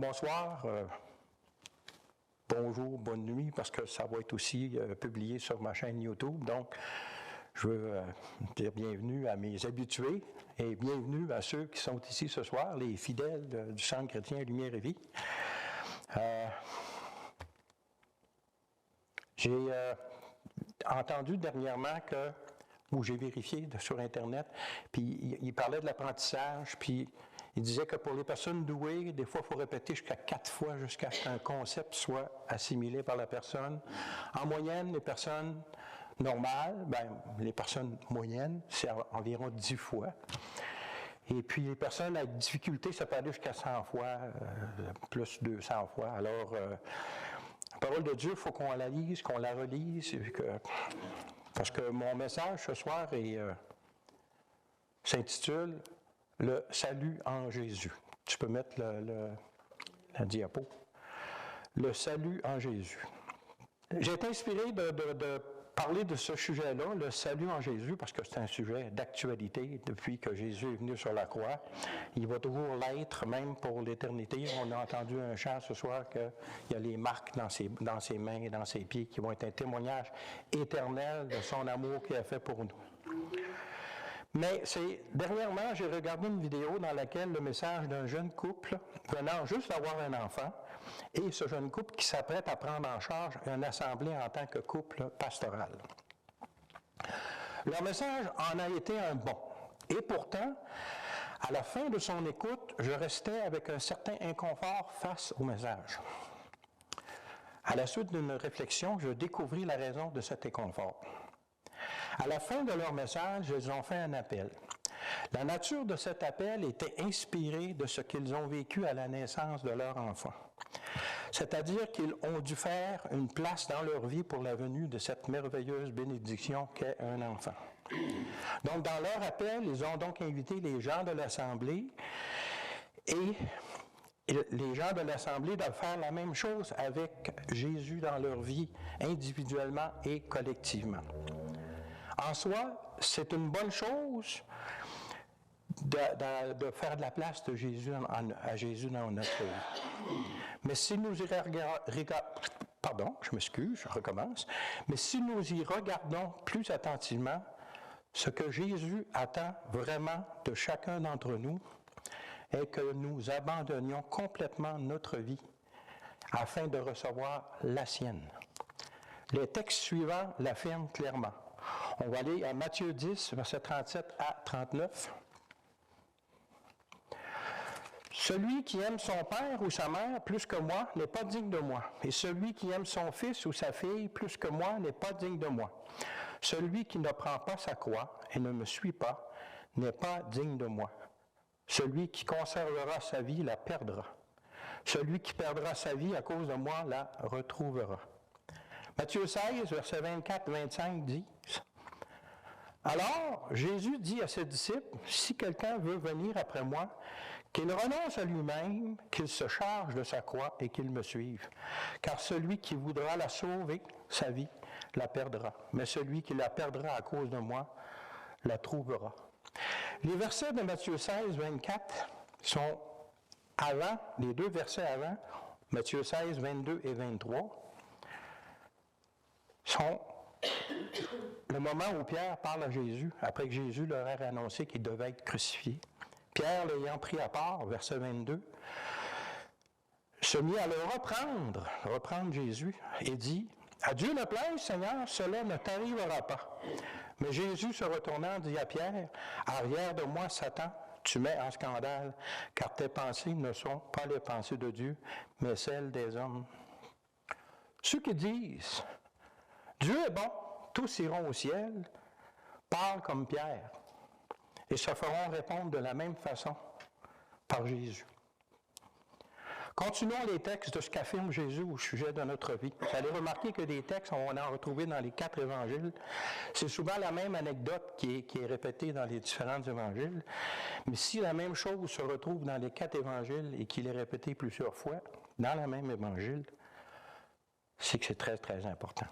bonsoir, bonjour, bonne nuit, parce que ça va être aussi publié sur ma chaîne YouTube. Donc, je veux dire bienvenue à mes habitués et bienvenue à ceux qui sont ici ce soir, les fidèles du Centre chrétien Lumière et Vie. J'ai entendu dernièrement où j'ai vérifié sur Internet, puis il parlait de l'apprentissage, puis il disait que pour les personnes douées, des fois, il faut répéter jusqu'à 4 fois jusqu'à ce qu'un concept soit assimilé par la personne. En moyenne, les personnes normales, les personnes moyennes, c'est environ 10 fois. Et puis, les personnes avec difficulté, ça peut aller jusqu'à 100 fois, plus 200 fois. Alors, la parole de Dieu, il faut qu'on la lise, qu'on la relise, parce que mon message ce soir s'intitule « Le salut en Jésus ». Tu peux mettre la diapo. « Le salut en Jésus ». J'ai été inspiré de parler de ce sujet-là, le salut en Jésus, parce que c'est un sujet d'actualité depuis que Jésus est venu sur la croix. Il va toujours l'être, même pour l'éternité. On a entendu un chant ce soir qu'il y a les marques dans ses mains et dans ses pieds qui vont être un témoignage éternel de son amour qu'il a fait pour nous. Mais dernièrement, j'ai regardé une vidéo dans laquelle le message d'un jeune couple venant juste d'avoir un enfant et ce jeune couple qui s'apprête à prendre en charge une assemblée en tant que couple pastoral. Leur message en a été un bon. Et pourtant, à la fin de son écoute, je restais avec un certain inconfort face au message. À la suite d'une réflexion, je découvris la raison de cet inconfort. À la fin de leur message, ils ont fait un appel. La nature de cet appel était inspirée de ce qu'ils ont vécu à la naissance de leur enfant. C'est-à-dire qu'ils ont dû faire une place dans leur vie pour la venue de cette merveilleuse bénédiction qu'est un enfant. Donc, dans leur appel, ils ont donc invité les gens de l'Assemblée et les gens de l'Assemblée doivent faire la même chose avec Jésus dans leur vie, individuellement et collectivement. En soi, c'est une bonne chose de faire de la place de Jésus à Jésus dans notre vie. Mais si nous y regardons plus attentivement, ce que Jésus attend vraiment de chacun d'entre nous est que nous abandonnions complètement notre vie afin de recevoir la sienne. Les textes suivants l'affirment clairement. On va aller à Matthieu 10, versets 37 à 39. « Celui qui aime son père ou sa mère plus que moi n'est pas digne de moi, et celui qui aime son fils ou sa fille plus que moi n'est pas digne de moi. Celui qui ne prend pas sa croix et ne me suit pas n'est pas digne de moi. Celui qui conservera sa vie la perdra. Celui qui perdra sa vie à cause de moi la retrouvera. » Matthieu 16, versets 24-25 disent « Alors, Jésus dit à ses disciples, « Si quelqu'un veut venir après moi, qu'il renonce à lui-même, qu'il se charge de sa croix et qu'il me suive. Car celui qui voudra la sauver, sa vie, la perdra. Mais celui qui la perdra à cause de moi, la trouvera. » Les versets de Matthieu 16, 24 sont avant, les deux versets avant, Matthieu 16, 22 et 23, sont le moment où Pierre parle à Jésus, après que Jésus leur ait annoncé qu'il devait être crucifié. Pierre, l'ayant pris à part, verset 22, se mit à le reprendre Jésus, et dit, « À Dieu le plaise, Seigneur, cela ne t'arrivera pas. » Mais Jésus, se retournant, dit à Pierre, « Arrière de moi, Satan, tu mets en scandale, car tes pensées ne sont pas les pensées de Dieu, mais celles des hommes. » Ceux qui disent « Dieu est bon, tous iront au ciel », parlent comme Pierre et se feront répondre de la même façon par Jésus. Continuons les textes de ce qu'affirme Jésus au sujet de notre vie. Vous allez remarquer que des textes, on en a retrouvé dans les 4 évangiles. C'est souvent la même anecdote qui est répétée dans les différents évangiles. Mais si la même chose se retrouve dans les 4 évangiles et qu'il est répété plusieurs fois dans le même évangile, c'est que c'est très, très important.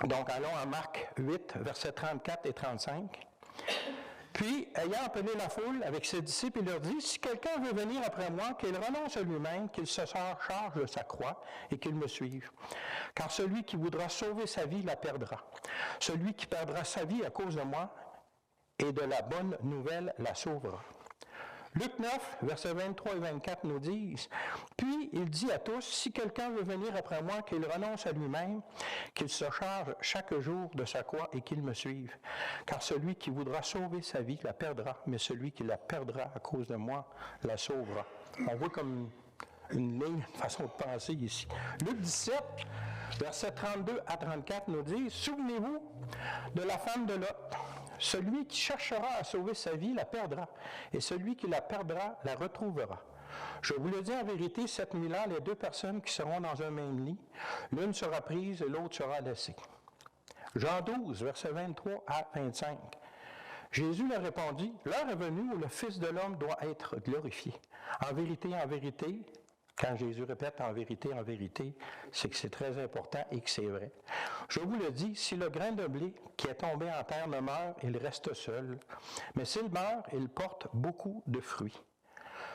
Donc, allons à Marc 8, versets 34 et 35. Puis, ayant appelé la foule avec ses disciples, il leur dit, « Si quelqu'un veut venir après moi, qu'il renonce à lui-même, qu'il se charge de sa croix et qu'il me suive. Car celui qui voudra sauver sa vie la perdra. Celui qui perdra sa vie à cause de moi et de la bonne nouvelle la sauvera. » Luc 9, versets 23 et 24 nous disent, « Puis il dit à tous, si quelqu'un veut venir après moi, qu'il renonce à lui-même, qu'il se charge chaque jour de sa croix et qu'il me suive. Car celui qui voudra sauver sa vie la perdra, mais celui qui la perdra à cause de moi la sauvera. » On voit comme une ligne, une façon de penser ici. Luc 17, versets 32 à 34 nous dit, « Souvenez-vous de la femme de Lot. Celui qui cherchera à sauver sa vie la perdra, et celui qui la perdra la retrouvera. Je vous le dis en vérité, cette nuit-là, les deux personnes qui seront dans un même lit, l'une sera prise et l'autre sera laissée. » Jean 12, versets 23 à 25. Jésus leur répondit, « L'heure est venue où le Fils de l'homme doit être glorifié. En vérité, quand Jésus répète en vérité, c'est que c'est très important et que c'est vrai. Je vous le dis, si le grain de blé qui est tombé en terre ne meurt, il reste seul. Mais s'il meurt, il porte beaucoup de fruits.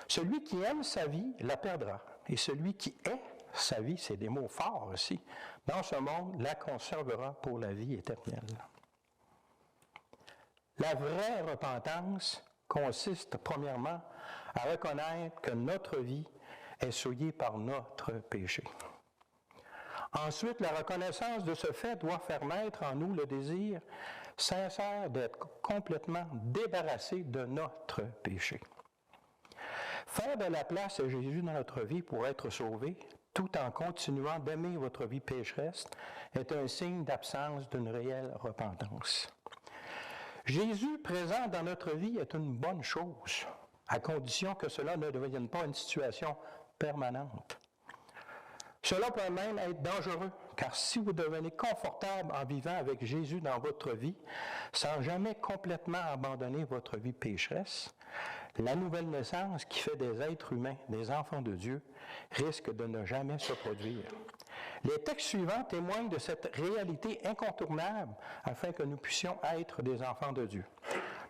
Celui qui aime sa vie la perdra. Et celui qui est sa vie, c'est des mots forts aussi, dans ce monde, la conservera pour la vie éternelle. » La vraie repentance consiste, premièrement, à reconnaître que notre vie est souillée par notre péché. Ensuite, la reconnaissance de ce fait doit faire naître en nous le désir sincère d'être complètement débarrassé de notre péché. Faire de la place à Jésus dans notre vie pour être sauvé, tout en continuant d'aimer votre vie pécheresse, est un signe d'absence d'une réelle repentance. Jésus présent dans notre vie est une bonne chose, à condition que cela ne devienne pas une situation permanente. Cela peut même être dangereux, car si vous devenez confortable en vivant avec Jésus dans votre vie, sans jamais complètement abandonner votre vie pécheresse, la nouvelle naissance qui fait des êtres humains, des enfants de Dieu, risque de ne jamais se produire. Les textes suivants témoignent de cette réalité incontournable afin que nous puissions être des enfants de Dieu.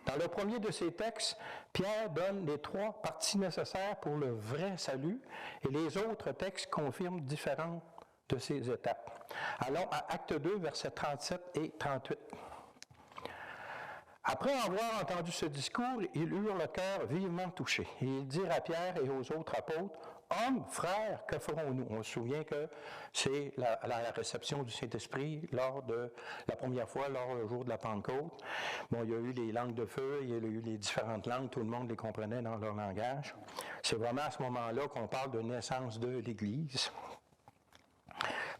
Dans le premier de ces textes, Pierre donne les 3 parties nécessaires pour le vrai salut et les autres textes confirment différentes de ces étapes. Allons à Acte 2, versets 37 et 38. Après avoir entendu ce discours, ils eurent le cœur vivement touché. Et ils dirent à Pierre et aux autres apôtres, « Hommes, frères, que ferons-nous? » On se souvient que c'est la réception du Saint-Esprit lors de la première fois, lors du jour de la Pentecôte. Bon, il y a eu les langues de feu, il y a eu les différentes langues, tout le monde les comprenait dans leur langage. C'est vraiment à ce moment-là qu'on parle de naissance de l'Église.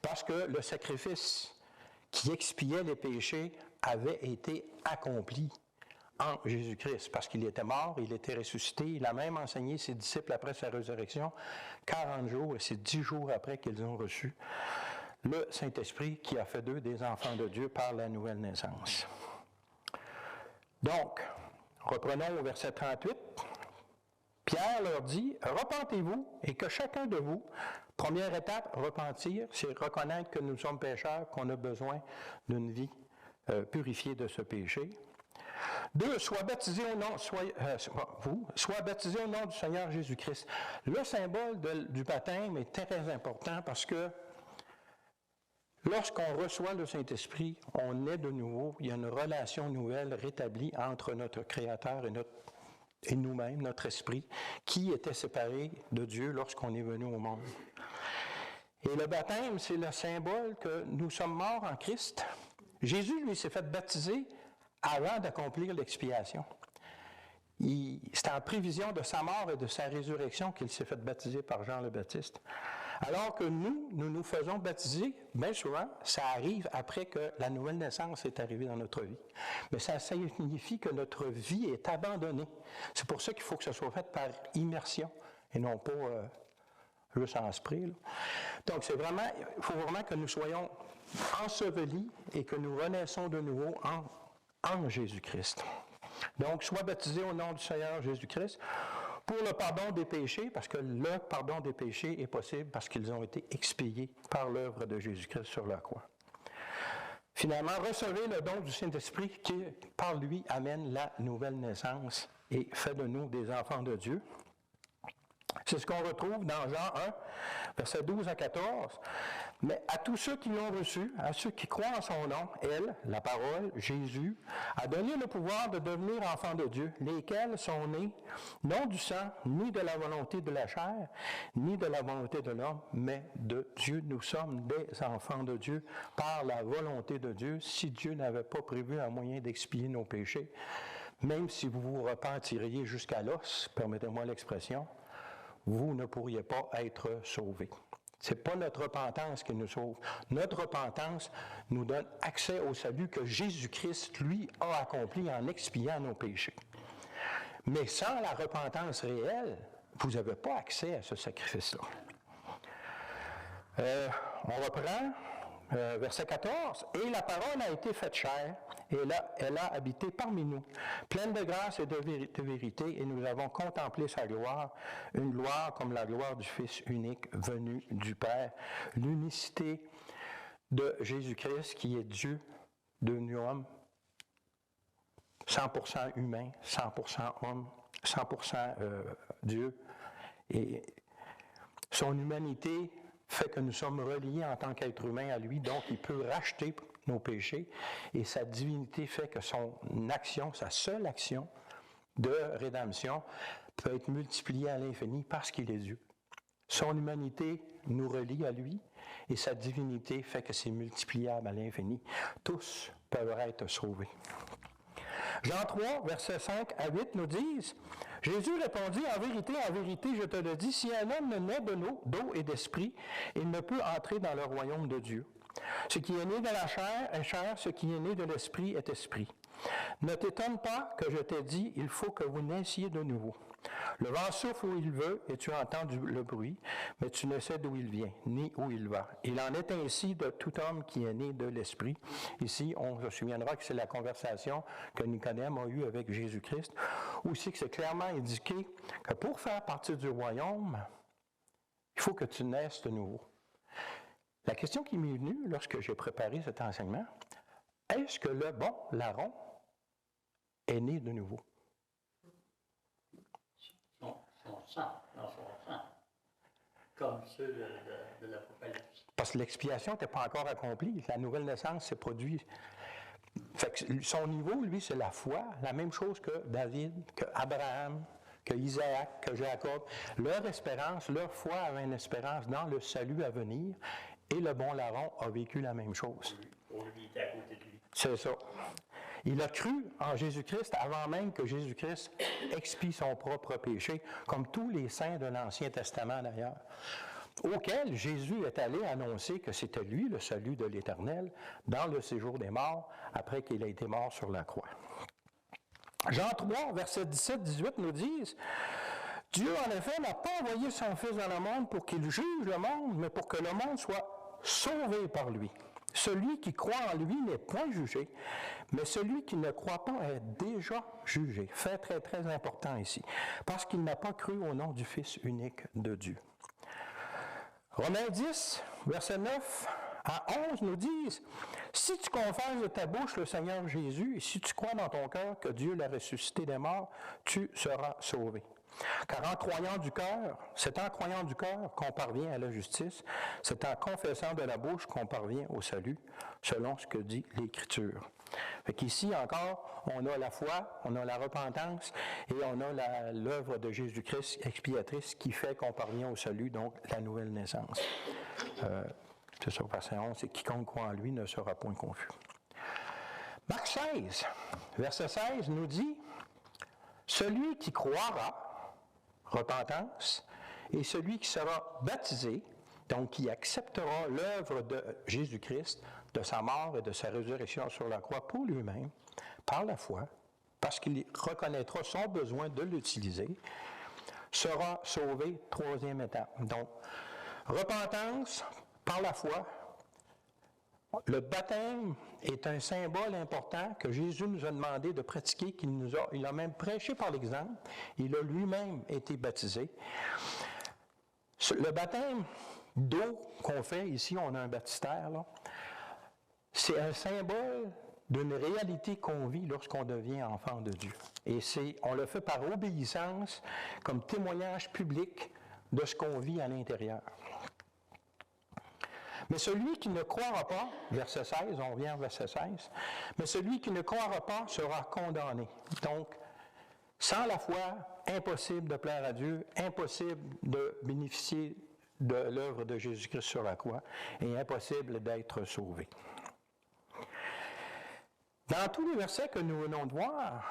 Parce que le sacrifice qui expiait les péchés avait été accompli en Jésus-Christ, parce qu'il était mort, il était ressuscité, il a même enseigné ses disciples après sa résurrection, 40 jours, et c'est 10 jours après qu'ils ont reçu le Saint-Esprit qui a fait d'eux des enfants de Dieu par la nouvelle naissance. Donc, reprenons au verset 38. Pierre leur dit, « Repentez-vous et que chacun de vous, première étape, repentir, c'est reconnaître que nous sommes pécheurs, qu'on a besoin d'une vie purifiée de ce péché. 2, sois baptisés au nom, sois baptisés au nom du Seigneur Jésus-Christ. » Le symbole du baptême est très important parce que lorsqu'on reçoit le Saint-Esprit, on est de nouveau, il y a une relation nouvelle rétablie entre notre Créateur et nous-mêmes, notre esprit, qui était séparé de Dieu lorsqu'on est venu au monde. Et le baptême, c'est le symbole que nous sommes morts en Christ. Jésus, lui, s'est fait baptiser avant d'accomplir l'expiation. C'est en prévision de sa mort et de sa résurrection qu'il s'est fait baptiser par Jean le Baptiste. Alors que nous faisons baptiser, bien souvent, ça arrive après que la nouvelle naissance est arrivée dans notre vie. Mais ça signifie que notre vie est abandonnée. C'est pour ça qu'il faut que ça soit fait par immersion et non pas juste en esprit. Donc, il faut vraiment que nous soyons ensevelis et que nous renaissons de nouveau en Jésus-Christ. Donc, sois baptisé au nom du Seigneur Jésus-Christ pour le pardon des péchés, parce que le pardon des péchés est possible parce qu'ils ont été expiés par l'œuvre de Jésus-Christ sur la croix. Finalement, recevez le don du Saint-Esprit qui, par lui, amène la nouvelle naissance et fait de nous des enfants de Dieu. C'est ce qu'on retrouve dans Jean 1, versets 12 à 14. Mais à tous ceux qui l'ont reçu, à ceux qui croient en son nom, elle, la parole, Jésus, a donné le pouvoir de devenir enfants de Dieu, lesquels sont nés non du sang, ni de la volonté de la chair, ni de la volonté de l'homme, mais de Dieu. Nous sommes des enfants de Dieu par la volonté de Dieu. Si Dieu n'avait pas prévu un moyen d'expier nos péchés, même si vous vous repentiriez jusqu'à l'os, permettez-moi l'expression, vous ne pourriez pas être sauvés. Ce n'est pas notre repentance qui nous sauve. Notre repentance nous donne accès au salut que Jésus-Christ, lui, a accompli en expiant nos péchés. Mais sans la repentance réelle, vous n'avez pas accès à ce sacrifice-là. On reprend, verset 14. « Et la parole a été faite chair, et là, elle a habité parmi nous, pleine de grâce et de vérité, et nous avons contemplé sa gloire, une gloire comme la gloire du Fils unique venu du Père. » L'unicité de Jésus-Christ, qui est Dieu devenu homme, 100% humain, 100% homme, 100% Dieu. Et son humanité fait que nous sommes reliés en tant qu'être humain à lui, donc il peut racheter nos péchés, et sa divinité fait que son action, sa seule action de rédemption peut être multipliée à l'infini parce qu'il est Dieu. Son humanité nous relie à lui, et sa divinité fait que c'est multipliable à l'infini. Tous peuvent être sauvés. Jean 3, versets 5 à 8 nous disent, « Jésus répondit, en vérité, je te le dis, si un homme ne naît d'eau et d'esprit, il ne peut entrer dans le royaume de Dieu. Ce qui est né de la chair est chair, ce qui est né de l'esprit est esprit. Ne t'étonne pas que je t'ai dit, il faut que vous naissiez de nouveau. Le vent souffle où il veut, et tu entends le bruit, mais tu ne sais d'où il vient, ni où il va. Il en est ainsi de tout homme qui est né de l'Esprit. » Ici, on se souviendra que c'est la conversation que Nicodème a eue avec Jésus-Christ. Aussi que c'est clairement indiqué que pour faire partie du royaume, il faut que tu naisses de nouveau. La question qui m'est venue lorsque j'ai préparé cet enseignement, est-ce que le bon larron est né de nouveau? Son sang, dans son sang, comme ceux de l'Apocalypse. Parce que l'expiation n'était pas encore accomplie. La nouvelle naissance s'est produite. Fait que son niveau, lui, c'est la foi, la même chose que David, que Abraham, que Isaac, que Jacob. Leur espérance, leur foi avait une espérance dans le salut à venir, et le bon larron a vécu la même chose. Pour lui, il était à côté de lui. C'est ça. Il a cru en Jésus-Christ avant même que Jésus-Christ expie son propre péché, comme tous les saints de l'Ancien Testament d'ailleurs, auquel Jésus est allé annoncer que c'était lui le salut de l'Éternel dans le séjour des morts, après qu'il a été mort sur la croix. Jean 3, versets 17-18 nous disent, « Dieu, en effet, n'a pas envoyé son Fils dans le monde pour qu'il juge le monde, mais pour que le monde soit sauvé par lui. Celui qui croit en lui n'est point jugé, mais celui qui ne croit pas est déjà jugé. » Fait très, très important ici. Parce qu'il n'a pas cru au nom du Fils unique de Dieu. Romains 10, versets 9 à 11 nous disent, « Si tu confesses de ta bouche le Seigneur Jésus, et si tu crois dans ton cœur que Dieu l'a ressuscité des morts, tu seras sauvé. Car c'est en croyant du cœur qu'on parvient à la justice, c'est en confessant de la bouche qu'on parvient au salut, selon ce que dit l'Écriture. » Fait qu'ici encore, on a la foi, on a la repentance et on a l'œuvre de Jésus-Christ expiatrice qui fait qu'on parvient au salut, donc la nouvelle naissance. C'est ça, verset 11, c'est « Quiconque croit en lui ne sera point confus. » Marc 16, verset 16 nous dit « Celui qui croira, repentance, et celui qui sera baptisé, donc qui acceptera l'œuvre de Jésus-Christ, de sa mort et de sa résurrection sur la croix pour lui-même, par la foi, parce qu'il reconnaîtra son besoin de l'utiliser, sera sauvé, troisième étape. Donc, repentance par la foi. Le baptême est un symbole important que Jésus nous a demandé de pratiquer, il a même prêché par l'exemple. Il a lui-même été baptisé. Le baptême d'eau qu'on fait, ici on a un baptistère, là, c'est un symbole d'une réalité qu'on vit lorsqu'on devient enfant de Dieu. Et on le fait par obéissance, comme témoignage public de ce qu'on vit à l'intérieur. Mais celui qui ne croira pas, verset 16, on revient au verset 16, mais celui qui ne croira pas sera condamné. Donc, sans la foi, impossible de plaire à Dieu, impossible de bénéficier de l'œuvre de Jésus-Christ sur la croix et impossible d'être sauvé. Dans tous les versets que nous venons de voir,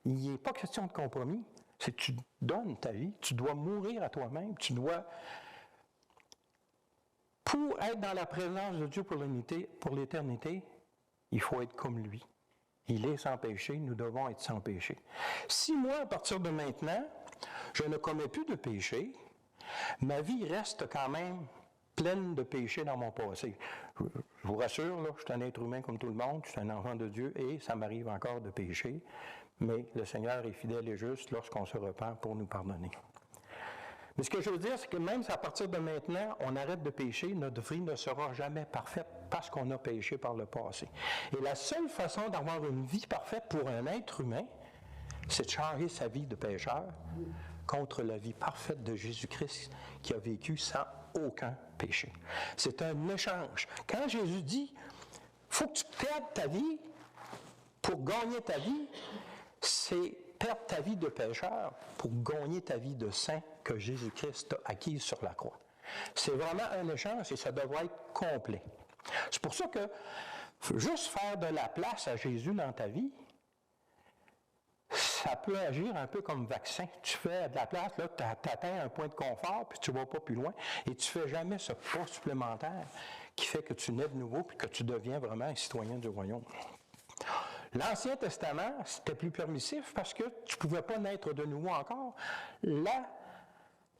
il n'est pas question de compromis. C'est que tu donnes ta vie, tu dois mourir à toi-même, tu dois, pour être dans la présence de Dieu pour l'éternité, il faut être comme lui. Il est sans péché, nous devons être sans péché. Si moi, à partir de maintenant, je ne commets plus de péché, ma vie reste quand même pleine de péché dans mon passé. Je vous rassure, là, je suis un être humain comme tout le monde, je suis un enfant de Dieu et ça m'arrive encore de pécher, mais le Seigneur est fidèle et juste lorsqu'on se repent pour nous pardonner. Mais ce que je veux dire, c'est que même si à partir de maintenant, on arrête de pécher, notre vie ne sera jamais parfaite parce qu'on a péché par le passé. Et la seule façon d'avoir une vie parfaite pour un être humain, c'est de changer sa vie de pécheur contre la vie parfaite de Jésus-Christ qui a vécu sans aucun péché. C'est un échange. Quand Jésus dit « faut que tu perdes ta vie pour gagner ta vie », c'est perdre ta vie de pécheur pour gagner ta vie de saint que Jésus-Christ a acquise sur la croix. C'est vraiment un échange et ça devrait être complet. C'est pour ça que juste faire de la place à Jésus dans ta vie, ça peut agir un peu comme vaccin. Tu fais de la place, là, tu atteins un point de confort, puis tu ne vas pas plus loin, et tu ne fais jamais ce pas supplémentaire qui fait que tu nais de nouveau, puis que tu deviens vraiment un citoyen du royaume. L'Ancien Testament, c'était plus permissif parce que tu ne pouvais pas naître de nouveau encore.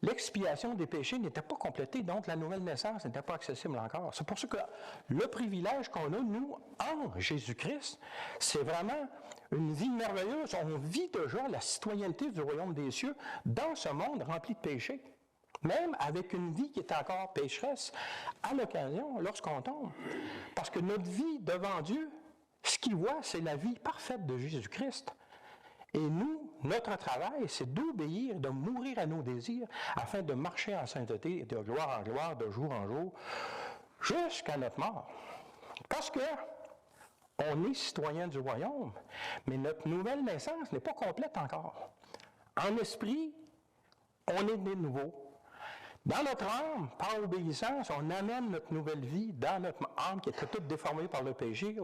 L'expiation des péchés n'était pas complétée, donc la nouvelle naissance n'était pas accessible encore. C'est pour ça que le privilège qu'on a, nous, en Jésus-Christ, c'est vraiment une vie merveilleuse. On vit déjà la citoyenneté du royaume des cieux dans ce monde rempli de péchés. Même avec une vie qui est encore pécheresse, à l'occasion, lorsqu'on tombe. Parce que notre vie devant Dieu, ce qu'il voit, c'est la vie parfaite de Jésus-Christ. Et nous, notre travail, c'est d'obéir, de mourir à nos désirs, afin de marcher en sainteté, de gloire en gloire, de jour en jour, jusqu'à notre mort. Parce que on est citoyen du royaume, mais notre nouvelle naissance n'est pas complète encore. En esprit, on est né de nouveau. Dans notre âme, par obéissance, on amène notre nouvelle vie dans notre âme qui était toute déformée par le péché.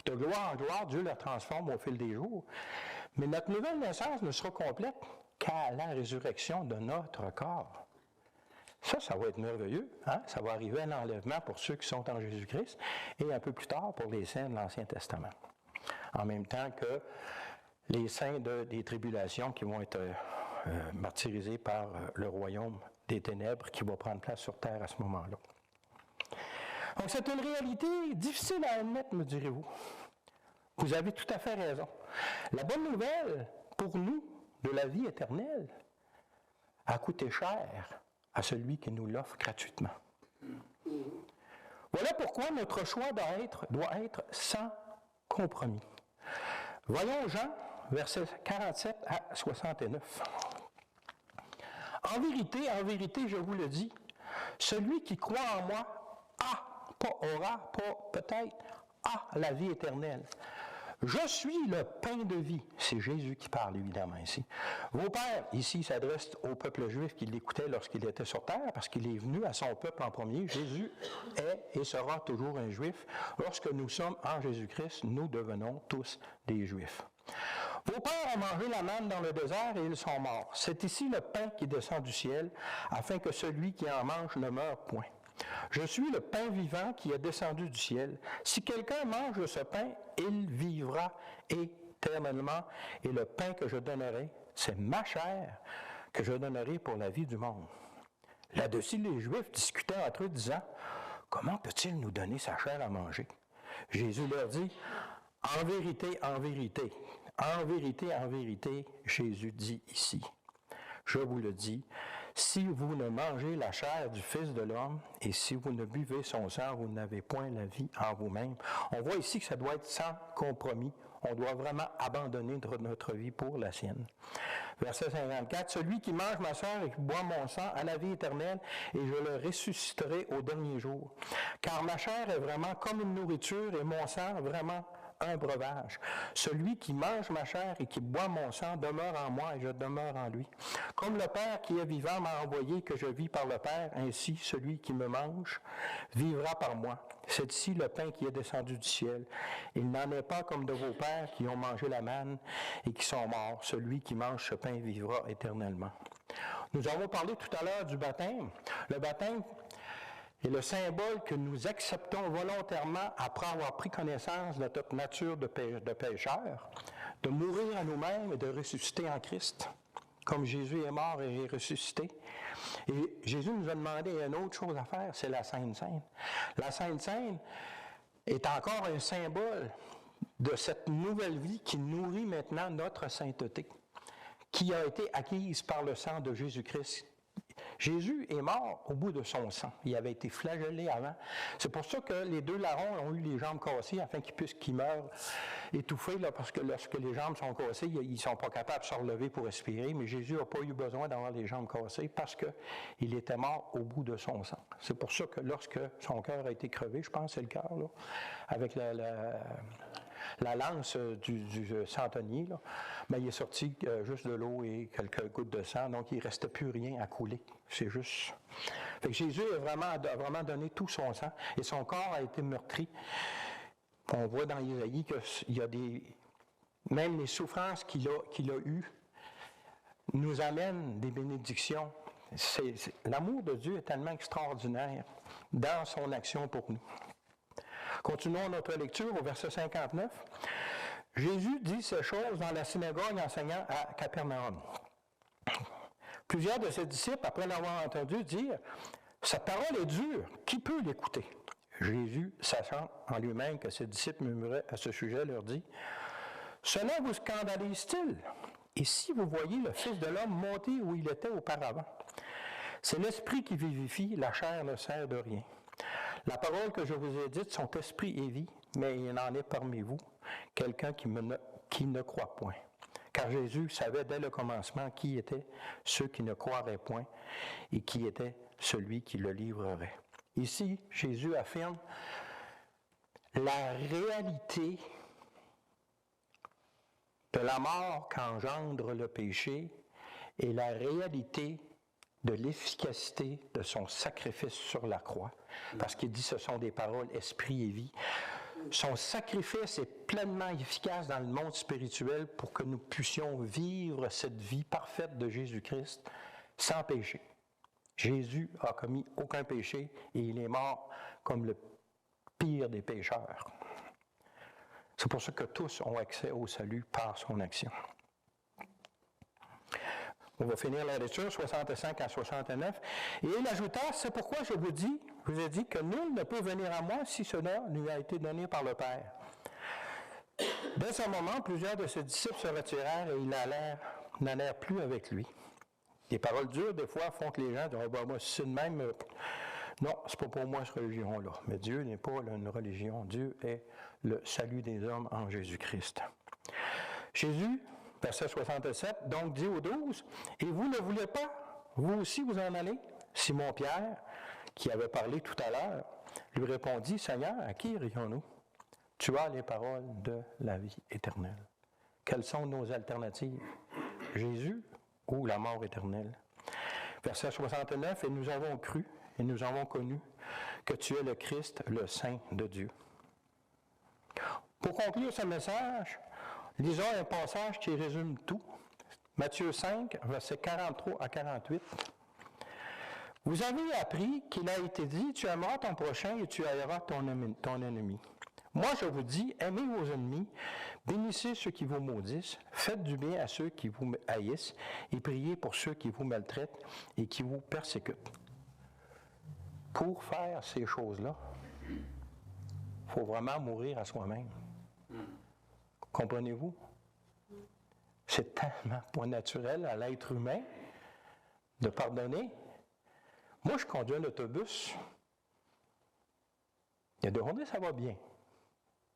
De gloire en gloire, Dieu la transforme au fil des jours. Mais notre nouvelle naissance ne sera complète qu'à la résurrection de notre corps. Ça va être merveilleux. Hein? Ça va arriver à l'enlèvement pour ceux qui sont en Jésus-Christ et un peu plus tard pour les saints de l'Ancien Testament. En même temps que les saints des tribulations qui vont être martyrisés par le royaume des ténèbres qui va prendre place sur terre à ce moment-là. Donc, c'est une réalité difficile à admettre, me direz-vous. Vous avez tout à fait raison. La bonne nouvelle, pour nous, de la vie éternelle, a coûté cher à celui qui nous l'offre gratuitement. Voilà pourquoi notre choix doit être sans compromis. Voyons Jean, versets 47 à 69. En vérité, je vous le dis, celui qui croit en moi aura, pas peut-être, a la vie éternelle. Je suis le pain de vie. C'est Jésus qui parle, évidemment, ici. Vos pères, ici, s'adressent au peuple juif qui l'écoutait lorsqu'il était sur terre, parce qu'il est venu à son peuple en premier. Jésus est et sera toujours un juif. Lorsque nous sommes en Jésus-Christ, nous devenons tous des juifs. Vos pères ont mangé la manne dans le désert et ils sont morts. C'est ici le pain qui descend du ciel, afin que celui qui en mange ne meure point. Je suis le pain vivant qui est descendu du ciel. Si quelqu'un mange de ce pain, il vivra éternellement. Et le pain que je donnerai, c'est ma chair que je donnerai pour la vie du monde. Là-dessus, les Juifs discutaient entre eux, disant, « Comment peut-il nous donner sa chair à manger? » Jésus leur dit, « En vérité, en vérité, en vérité, en vérité, Jésus dit ici, je vous le dis, si vous ne mangez la chair du Fils de l'homme et si vous ne buvez son sang, vous n'avez point la vie en vous-même. On voit ici que ça doit être sans compromis. On doit vraiment abandonner notre vie pour la sienne. Verset 54, « Celui qui mange ma chair et qui boit mon sang a la vie éternelle, et je le ressusciterai au dernier jour. Car ma chair est vraiment comme une nourriture, et mon sang vraiment un breuvage. Celui qui mange ma chair et qui boit mon sang demeure en moi, et je demeure en lui. Comme le Père qui est vivant m'a envoyé, que je vis par le Père, ainsi celui qui me mange vivra par moi. C'est ici le pain qui est descendu du ciel. Il n'en est pas comme de vos pères qui ont mangé la manne et qui sont morts. Celui qui mange ce pain vivra éternellement. » Nous avons parlé tout à l'heure du baptême. Le baptême est le symbole que nous acceptons volontairement après avoir pris connaissance de notre nature de pécheur, de mourir à nous-mêmes et de ressusciter en Christ, comme Jésus est mort et est ressuscité. Et Jésus nous a demandé une autre chose à faire, c'est la Sainte Seine. La Sainte Seine est encore un symbole de cette nouvelle vie qui nourrit maintenant notre sainteté, qui a été acquise par le sang de Jésus-Christ. Jésus est mort au bout de son sang. Il avait été flagellé avant. C'est pour ça que les deux larrons ont eu les jambes cassées afin qu'ils meurent étouffés, là, parce que lorsque les jambes sont cassées, ils ne sont pas capables de se relever pour respirer, mais Jésus n'a pas eu besoin d'avoir les jambes cassées parce qu'il était mort au bout de son sang. C'est pour ça que lorsque son cœur a été crevé, je pense que c'est le cœur, là, avec la lance du centenier, là, mais il est sorti juste de l'eau et quelques gouttes de sang, donc il ne restait plus rien à couler. C'est juste. Fait que Jésus a vraiment donné tout son sang et son corps a été meurtri. On voit dans Isaïe qu'il y a même les souffrances qu'il a eues nous amènent des bénédictions. L'amour de Dieu est tellement extraordinaire dans son action pour nous. Continuons notre lecture au verset 59. Jésus dit ces choses dans la synagogue enseignant à Capernaum. Plusieurs de ses disciples, après l'avoir entendu dire « Sa parole est dure, qui peut l'écouter ?» Jésus, sachant en lui-même que ses disciples murmuraient à ce sujet, leur dit « Cela vous scandalise-t-il? Et si vous voyez le Fils de l'homme monter où il était auparavant? C'est l'esprit qui vivifie, la chair ne sert de rien. La parole que je vous ai dite sont esprit et vie, mais il y en est parmi vous quelqu'un qui ne croit point. » Car Jésus savait dès le commencement qui étaient ceux qui ne croiraient point et qui était celui qui le livrerait. Ici, Jésus affirme la réalité de la mort qu'engendre le péché et la réalité de l'efficacité de son sacrifice sur la croix. Parce qu'il dit que ce sont des paroles esprit et vie. Son sacrifice est pleinement efficace dans le monde spirituel pour que nous puissions vivre cette vie parfaite de Jésus-Christ sans péché. Jésus a commis aucun péché et il est mort comme le pire des pécheurs. C'est pour ça que tous ont accès au salut par son action. On va finir la lecture, 65 à 69. Et il ajouta, c'est pourquoi je vous ai dit que nul ne peut venir à moi si cela lui a été donné par le Père. Dès ce moment, plusieurs de ses disciples se retirèrent et ils n'allèrent plus avec lui. Les paroles dures, des fois, font que les gens disent, moi, si c'est de même, non, c'est pas pour moi cette religion-là. Mais Dieu n'est pas une religion. Dieu est le salut des hommes en Jésus-Christ. Jésus, verset 67, donc dit aux 12, « Et vous ne voulez pas, vous aussi vous en allez? » Simon-Pierre, qui avait parlé tout à l'heure, lui répondit, « Seigneur, à qui irions-nous? Tu as les paroles de la vie éternelle. » Quelles sont nos alternatives? Jésus ou la mort éternelle? Verset 69, « Et nous avons cru et nous avons connu que tu es le Christ, le Saint de Dieu. » Pour conclure ce message, lisons un passage qui résume tout. Matthieu 5, versets 43 à 48. « Vous avez appris qu'il a été dit, tu aimeras ton prochain et tu haïras ton ennemi. Moi, je vous dis, aimez vos ennemis, bénissez ceux qui vous maudissent, faites du bien à ceux qui vous haïssent et priez pour ceux qui vous maltraitent et qui vous persécutent. » Pour faire ces choses-là, il faut vraiment mourir à soi-même. Comprenez-vous? C'est tellement pas naturel à l'être humain de pardonner. Moi, je conduis un autobus. Il y a des journées, ça va bien.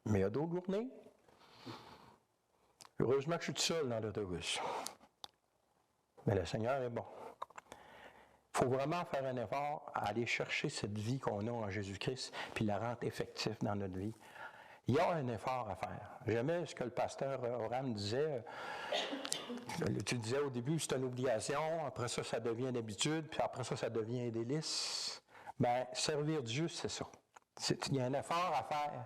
Mais il y a d'autres journées. Heureusement que je suis tout seul dans l'autobus. Mais le Seigneur est bon. Il faut vraiment faire un effort à aller chercher cette vie qu'on a en Jésus-Christ puis la rendre effective dans notre vie. Il y a un effort à faire. J'aimais ce que le pasteur Oram disait. Tu disais au début, c'est une obligation, après ça, ça devient une habitude, puis après ça, ça devient un délice. Bien, servir Dieu, c'est ça. Il y a un effort à faire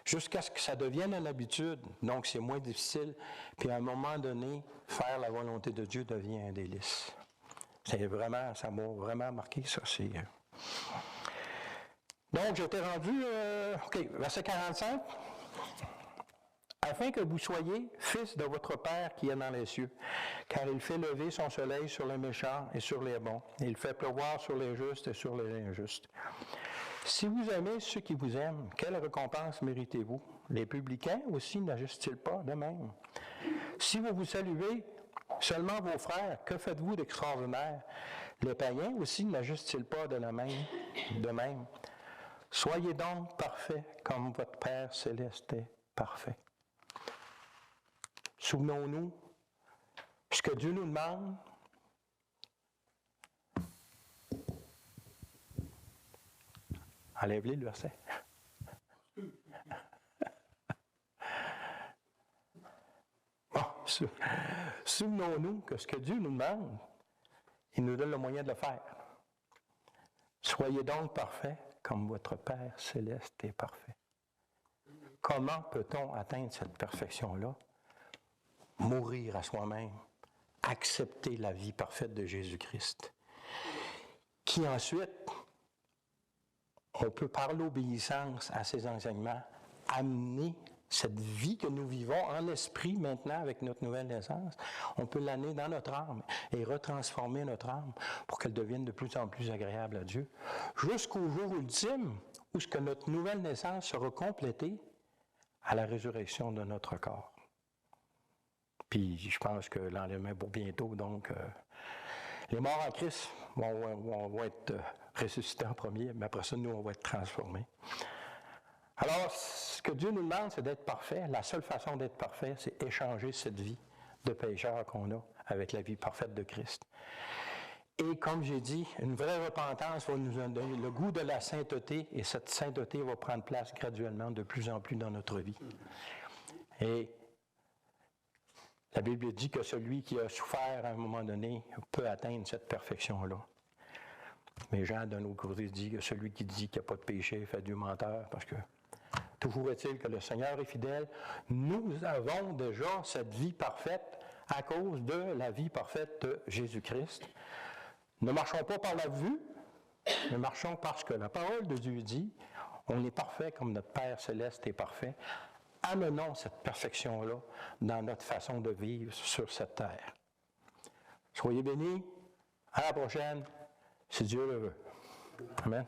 jusqu'à ce que ça devienne une habitude. Donc, c'est moins difficile. Puis, à un moment donné, faire la volonté de Dieu devient un délice. Ça m'a vraiment marqué, ça. Donc, j'étais rendu, verset 45. Afin que vous soyez fils de votre Père qui est dans les cieux, car il fait lever son soleil sur les méchants et sur les bons, et il fait pleuvoir sur les justes et sur les injustes. Si vous aimez ceux qui vous aiment, quelle récompense méritez-vous? Les publicains aussi n'agissent-ils pas de même? Si vous vous saluez seulement vos frères, que faites-vous d'extraordinaire? Les païens aussi n'agissent-ils pas de même? Soyez donc parfaits comme votre Père céleste est parfait. Souvenons-nous, ce que Dieu nous demande, enlève-les le verset. Bon, souvenons-nous que ce que Dieu nous demande, il nous donne le moyen de le faire. Soyez donc parfaits comme votre Père céleste est parfait. Comment peut-on atteindre cette perfection-là? Mourir à soi-même, accepter la vie parfaite de Jésus-Christ, qui ensuite, on peut par l'obéissance à ses enseignements, amener cette vie que nous vivons en esprit maintenant avec notre nouvelle naissance, on peut l'amener dans notre âme et retransformer notre âme pour qu'elle devienne de plus en plus agréable à Dieu, jusqu'au jour ultime où ce que notre nouvelle naissance sera complétée à la résurrection de notre corps. Puis je pense que l'enlèvement est pour bientôt, donc les morts en Christ vont être ressuscités en premier, mais après ça, nous, on va être transformés. Alors, ce que Dieu nous demande, c'est d'être parfait. La seule façon d'être parfait, c'est échanger cette vie de pécheur qu'on a avec la vie parfaite de Christ. Et comme j'ai dit, une vraie repentance va nous donner le goût de la sainteté, et cette sainteté va prendre place graduellement de plus en plus dans notre vie. Et la Bible dit que celui qui a souffert à un moment donné peut atteindre cette perfection-là. Mais Jean, d'un autre côté, dit que celui qui dit qu'il n'y a pas de péché fait Dieu menteur, parce que toujours est-il que le Seigneur est fidèle. Nous avons déjà cette vie parfaite à cause de la vie parfaite de Jésus-Christ. Ne marchons pas par la vue, mais marchons parce que la parole de Dieu dit, on est parfait comme notre Père céleste est parfait. Amenons cette perfection-là dans notre façon de vivre sur cette terre. Soyez bénis. À la prochaine, si Dieu le veut. Amen.